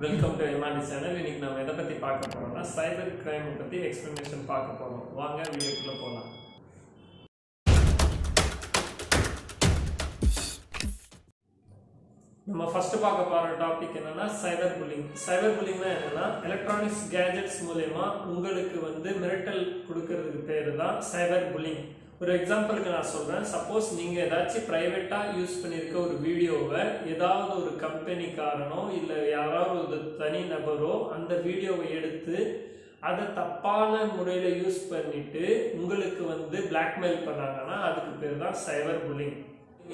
Welcome to MRT channel. இன்னைக்கு நம்ம எதை பற்றி பார்க்க போறோம்னா சைபர் கிரைம் பற்றி எக்ஸ்பிளனேஷன் பார்க்க போறோம். வாங்க வீடியோக்குள்ள போகலாம். நம்ம ஃபர்ஸ்ட் பார்க்க போற டாபிக் என்னன்னா சைபர் புல்லிங். சைபர் புல்லிங்னா என்னன்னா எலக்ட்ரானிக்ஸ் கேஜெட்ஸ் மூலமா உங்களுக்கு மிரட்டல் கொடுக்கறதுக்கு பேரு தான் சைபர் புல்லிங். ஒரு எக்ஸாம்பிளுக்கு நான் சொல்றேன். சப்போஸ் நீங்க ஏதாச்சும் பிரைவேட்டா யூஸ் பண்ணிருக்க ஒரு வீடியோவை ஏதாவது ஒரு கம்பெனிக்காரனோ இல்ல யாராவது ஒரு தனி நபரோ அந்த வீடியோவை எடுத்து அதை தப்பான முறையில யூஸ் பண்ணிட்டு உங்களுக்கு பிளாக்மெயில் பண்ணாங்கன்னா அதுக்கு பேர் தான் சைபர் புல்லிங்.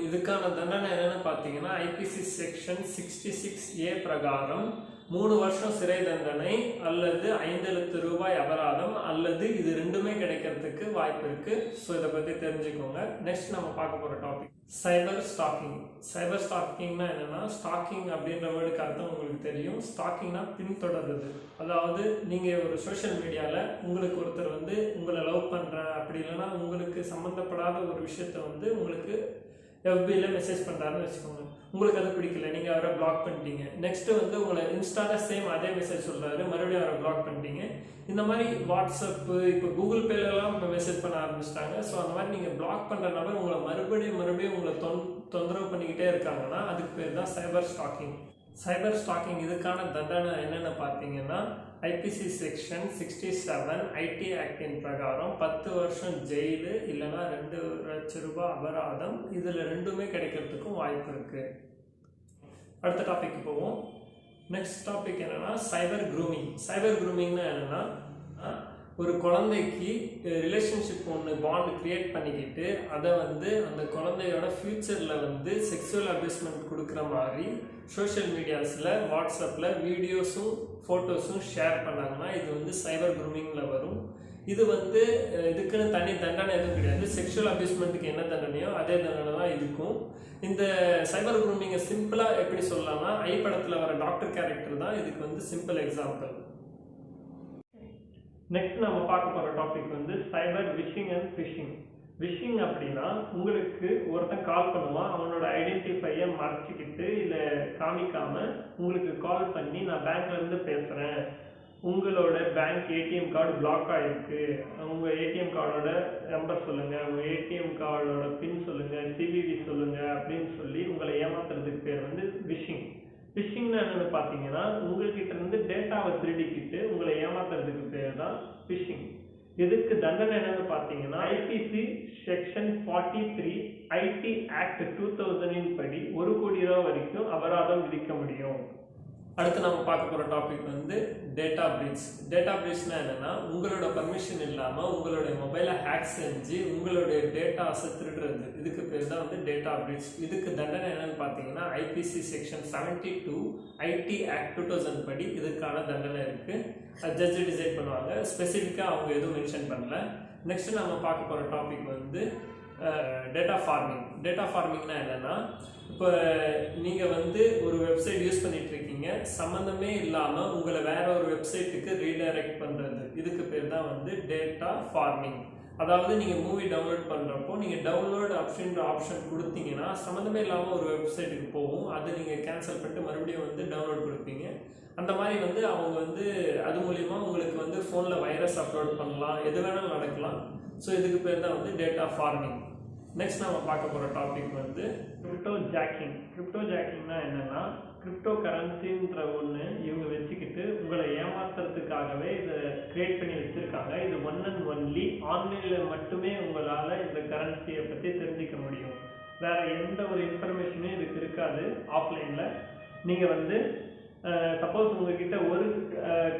இதுக்கான தண்டனை என்னன்னு பார்த்தீங்கன்னா ஐபிசி செக்ஷன் 66A பிரகாரம் 3 வருஷம் சிறை தண்டனை அல்லது 5 லட்சம் ரூபாய் அபராதம் அல்லது இது ரெண்டுமே கிடைக்கிறதுக்கு வாய்ப்பு இருக்கு. ஸோ இதை பத்தி தெரிஞ்சுக்கோங்க. நெக்ஸ்ட் நம்ம பார்க்க போற டாபிக் சைபர் ஸ்டாக்கிங். சைபர் ஸ்டாக்கிங்னா என்னன்னா, ஸ்டாக்கிங் அப்படின்ற வேர்டுக்கு அர்த்தம் உங்களுக்கு தெரியும். ஸ்டாக்கிங்னா பின்தொடர்றது. அதாவது நீங்க ஒரு சோஷியல் மீடியால உங்களுக்கு ஒருத்தர் உங்களை லவ் பண்றேன் அப்படி இல்லைன்னா உங்களுக்கு சம்பந்தப்படாத ஒரு விஷயத்த உங்களுக்கு எஃபில மெசேஜ் பண்ணுறாருன்னு வச்சுக்கோங்க. உங்களுக்கு அது பிடிக்கல, நீங்கள் அவரை பிளாக் பண்ணிட்டீங்க. நெக்ஸ்ட் உங்களை இன்ஸ்டால சேம் அதே மெசேஜ் சொல்றாரு, மறுபடியும் அவரை பிளாக் பண்ணிட்டீங்க. இந்த மாதிரி வாட்ஸ்அப்பு இப்போ கூகுள் பேலலாம் இப்போ மெசேஜ் பண்ண ஆரம்பிச்சிட்டாங்க. ஸோ அந்த மாதிரி நீங்கள் பிளாக் பண்ணுற நபர் உங்களை மறுபடியும் உங்களை தொந்தரவு பண்ணிக்கிட்டே இருக்காங்கன்னா அதுக்கு பேர் தான் சைபர் ஸ்டாக்கிங். சைபர் ஸ்டாக்கிங் இதுக்கான தண்டனை என்னென்னு பார்த்தீங்கன்னா ஐபிசி செக்ஷன் 67 ஐடி ஆக்டின் பிரகாரம் 10 வருஷம் ஜெயிலு இல்லைன்னா 2 லட்சம் ரூபாய் அபராதம். இதில் ரெண்டுமே கிடைக்கிறதுக்கும் வாய்ப்பு இருக்கு. அடுத்த டாபிக் போவோம். நெக்ஸ்ட் டாபிக் என்னன்னா சைபர் க்ரூமிங். சைபர் க்ரூமிங்னா என்னன்னா, ஒரு குழந்தைக்கு ரிலேஷன்ஷிப் பாண்ட் கிரியேட் பண்ணிக்கிட்டு அதை அந்த குழந்தையோட ஃபியூச்சரில் செக்ஸுவல் அபியூஸ்மெண்ட் கொடுக்குற மாதிரி சோஷியல் மீடியாஸில் வாட்ஸ்அப்பில் வீடியோஸும் ஃபோட்டோஸும் ஷேர் பண்ணாங்கன்னா இது சைபர் க்ரூமிங்கில் வரும். இது இதுக்குன்னு தனி தண்டனை எதுவும் கிடையாது. செக்ஷுவல் அபியூஸ்மெண்ட்டுக்கு என்ன தண்டனையோ அதே தண்டனை தான் இருக்கும். இந்த சைபர் க்ரூமிங்கை சிம்பிளாக எப்படி சொல்லலாம்னா, ஐ படத்தில் வர டாக்டர் கேரக்டர் தான் இதுக்கு சிம்பிள் எக்ஸாம்பிள். நெக்ஸ்ட் நம்ம பார்க்க போற topic cyber vishing and phishing. Vishing அப்படின்னா உங்களுக்கு ஒருத்தன் கால் பண்ணுவான், அவனோட ஐடென்டிஃபையை மறைச்சிக்கிட்டு இல்லை காமிக்காம உங்களுக்கு கால் பண்ணி நான் பேங்க்ல இருந்து பேசுறேன், உங்களோட பேங்க் ஏடிஎம் கார்டு பிளாக் ஆயிருக்கு, உங்க ஏடிஎம் கார்டோட நம்பர் சொல்லுங்க, உங்க ஏடிஎம் கார்டோட பின் சொல்லுங்க, சிவிவி சொல்லுங்க அப்படின்னு சொல்லி உங்களை ஏமாத்துறதுக்கு பேர் விஷிங். ஃபிஷிங்னா என்னன்னு பார்த்தீங்கன்னா, உங்ககிட்ட இருந்து டேட்டாவை திருடிக்கிட்டு உங்களை ஏமாத்துறதுக்கு பேர் தான் ஃபிஷிங். இதுக்கு தண்டனை என்னன்னு பார்த்தீங்கன்னா ஐபிசி செக்ஷன் 43 ஐடி ஆக்ட் 2000 படி 1 கோடி ரூபாய் வரைக்கும் அபராதம் விதிக்க முடியும். அடுத்து நம்ம பார்க்க போற டாபிக் டேட்டா பிரீச். டேட்டா பிரீச்னா என்னன்னா, உங்களோட பர்மிஷன் இல்லாம உங்களுடைய மொபைலை ஹேக் செஞ்சு உங்களுடைய டேட்டாஸை திருடுறது. இதுக்கு பேர் தான் டேட்டா பிரீச். இதுக்கு தண்டனை என்னன்னு பார்த்தீங்கன்னா ஐபிசி செக்ஷன் 72 ஐடி ஆக்ட் 2000 படி இதுக்கான தண்டனை இருக்கு. ஜட்ஜ் டிசைட் பண்ணுவாங்க. ஸ்பெசிஃபிக்காக அவங்க எதுவும் மென்ஷன் பண்ணல. நெக்ஸ்ட் நம்ம பார்க்க போற டாபிக் டேட்டா ஃபார்மிங். டேட்டா ஃபார்மிங்னா என்னன்னா, இப்போ நீங்கள் ஒரு வெப்சைட் யூஸ் பண்ணிட்டு இருக்கீங்க, சம்மந்தமே இல்லாமல் உங்களை வேற ஒரு வெப்சைட்டுக்கு ரீடைரக்ட் பண்ணுறது. இதுக்கு பேர் தான் டேட்டா ஃபார்மிங். அதாவது நீங்கள் மூவி டவுன்லோட் பண்ணுறப்போ நீங்கள் டவுன்லோட் அப்படின்ற ஆப்ஷன் கொடுத்தீங்கன்னா சம்மந்தமே இல்லாமல் ஒரு வெப்சைட்டுக்கு போகும். அதை நீங்கள் கேன்சல் பண்ணிட்டு மறுபடியும் டவுன்லோட் கொடுப்பீங்க. அந்த மாதிரி அவங்க அது மூலிமா உங்களுக்கு ஃபோனில் வைரஸ் அப்லோட் பண்ணலாம், எது வேணாலும் நடக்கலாம். ஸோ இதுக்கு பேர் தான் டேட்டா ஃபார்மிங். நெக்ஸ்ட் நம்ம பார்க்க போகிற டாபிக் கிரிப்டோ ஜாக்கிங். கிரிப்டோ ஜாக்கிங்னா என்னன்னா, கிரிப்டோ கரன்சின்ற ஒன்று இவங்க வச்சுக்கிட்டு உங்களை ஏமாத்துறதுக்காகவே இதை கிரியேட் பண்ணி வச்சிருக்காங்க. இது ஒன் அண்ட் ஒன்லி ஆன்லைனில் மட்டுமே உங்களால் இந்த கரன்சியை பற்றி தெரிஞ்சிக்க முடியும். வேற எந்த ஒரு இன்ஃபர்மேஷனும் இதுக்கு இருக்காது. ஆஃப்லைனில் நீங்கள் சப்போஸ் உங்ககிட்ட ஒரு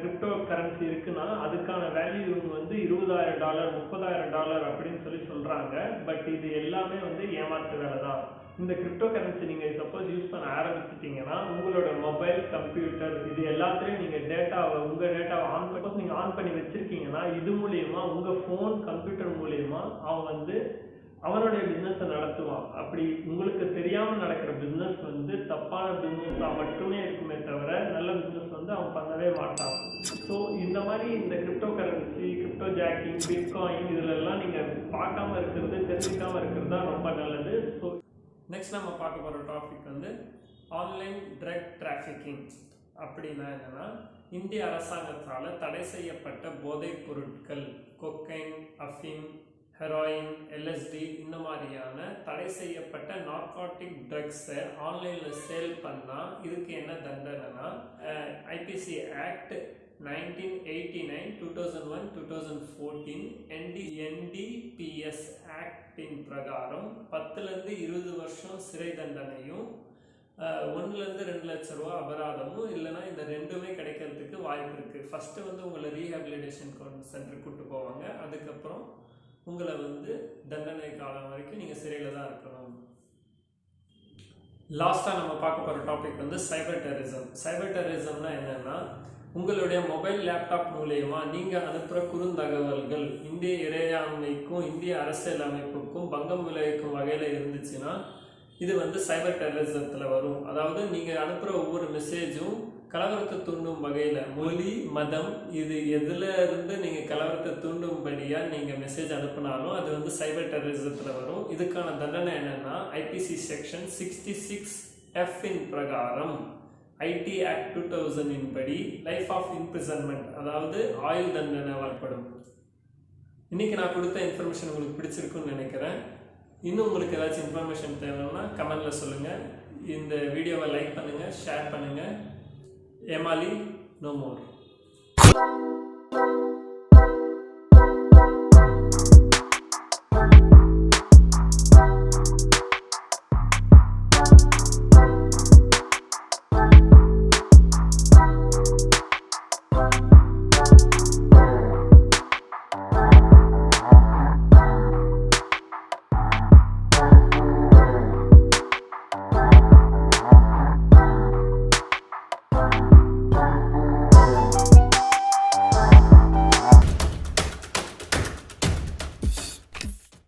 கிரிப்டோ கரன்சி இருக்குன்னா அதுக்கான வேல்யூ இவங்க $20,000 $30,000 அப்படின்னு சொல்லி சொல்றாங்க. பட் இது எல்லாமே ஏமாற்று வேலை தான். இந்த கிரிப்டோ கரன்சி நீங்க சப்போஸ் யூஸ் பண்ண ஆரம்பிச்சிட்டீங்கன்னா உங்களோட மொபைல், கம்ப்யூட்டர் இது எல்லாத்துலயும் நீங்க உங்க டேட்டாவை ஆன் பண்ணி வச்சிருக்கீங்கன்னா இது மூலியமா உங்க போன், கம்ப்யூட்டர் மூலியமா அவன் அவனுடைய பிசினஸை நடத்துவான். அப்படி உங்களுக்கு தெரியாம நடக்கிற பிசினஸ் தப்பான பிசினஸா மட்டுமே இருக்குமே தவிர நல்ல பிசினஸ் அவன் பண்ணவே மாட்டான். ஸோ இந்த மாதிரி இந்த crypto currency, crypto jogging, bitcoin இதுல எல்லாம் நீங்க பார்க்காம இருக்கிறது, தெரிஞ்சுக்காம இருக்கிறது தான் ரொம்ப நல்லது. ஸோ நெக்ஸ்ட் நம்ம பார்க்க போற டாபிக் ஆன்லைன் ட்ரக் டிராஃபிக்கிங். அப்படின்னா என்னன்னா, இந்திய அரசாங்கத்தால் தடை செய்யப்பட்ட போதைப் பொருட்கள் கொக்கைன், அஃபின், ஹெராயின், LSD இந்த மாதிரியான தடை செய்யப்பட்ட நார்காட்டிக் ட்ரக்ஸை ஆன்லைனில் சேல் பண்ணால் இதுக்கு என்ன தண்டனைனா, ஐபிசி ஆக்ட் 1989, 2001, 2014 NDPS ஆக்டின் பிரகாரம் 10லேருந்து 20 வருஷம் சிறை தண்டனையும் 1லேருந்து 2 லட்ச ரூபா அபராதமும் இல்லைனா இந்த ரெண்டுமே கிடைக்கிறதுக்கு வாய்ப்பு இருக்குது. ஃபஸ்ட்டு வந்து உங்களை ரீஹாபிலிட்டேஷன் சென்டருக்கு கூப்பிட்டு போவாங்க. அதுக்கப்புறம் உங்களை வந்து தண்டனை காலம் வரைக்கும் நீங்கள் சிறையில் தான் இருக்கணும். லாஸ்ட்டாக நம்ம பார்க்க போகிற டாபிக் வந்து சைபர் டெரரிசம். சைபர் டெரரிசம்னா என்னென்னா, உங்களுடைய மொபைல் லேப்டாப் மூலயமா நீங்கள் அனுப்புகிற குறுந்தகவல்கள் இந்திய இறையாண்மைக்கும் இந்திய அரசியல் அமைப்புக்கும் பங்கம் விளைவிக்கும் வகையில் இருந்துச்சுன்னா இது வந்து சைபர் டெரரிசத்தில் வரும். அதாவது நீங்கள் அனுப்புகிற ஒவ்வொரு மெசேஜும் கலவரத்தை தூண்டும் வகையில் மொழி, மதம் இது எதில் இருந்து நீங்கள் கலவரத்தை தூண்டும்படியாக நீங்கள் மெசேஜ் அனுப்பினாலும் அது வந்து சைபர் டெரரிசத்தில் வரும். இதுக்கான தண்டனை என்னென்னா, ஐபிசி செக்ஷன் 66F பிரகாரம் ஐடி ஆக்ட் 2000 படி லைஃப் ஆஃப் இம்ப்ரிசன்மெண்ட், அதாவது ஆயுள் தண்டனை வரப்படும். இன்னைக்கு நான் கொடுத்த இன்ஃபர்மேஷன் உங்களுக்கு பிடிச்சிருக்குன்னு நினைக்கிறேன். இன்னும் உங்களுக்கு ஏதாச்சும் இன்ஃபர்மேஷன் தேவைன்னா கமெண்ட்ல சொல்லுங்கள். இந்த வீடியோவை லைக் பண்ணுங்கள், ஷேர் பண்ணுங்கள். Yemaali no more.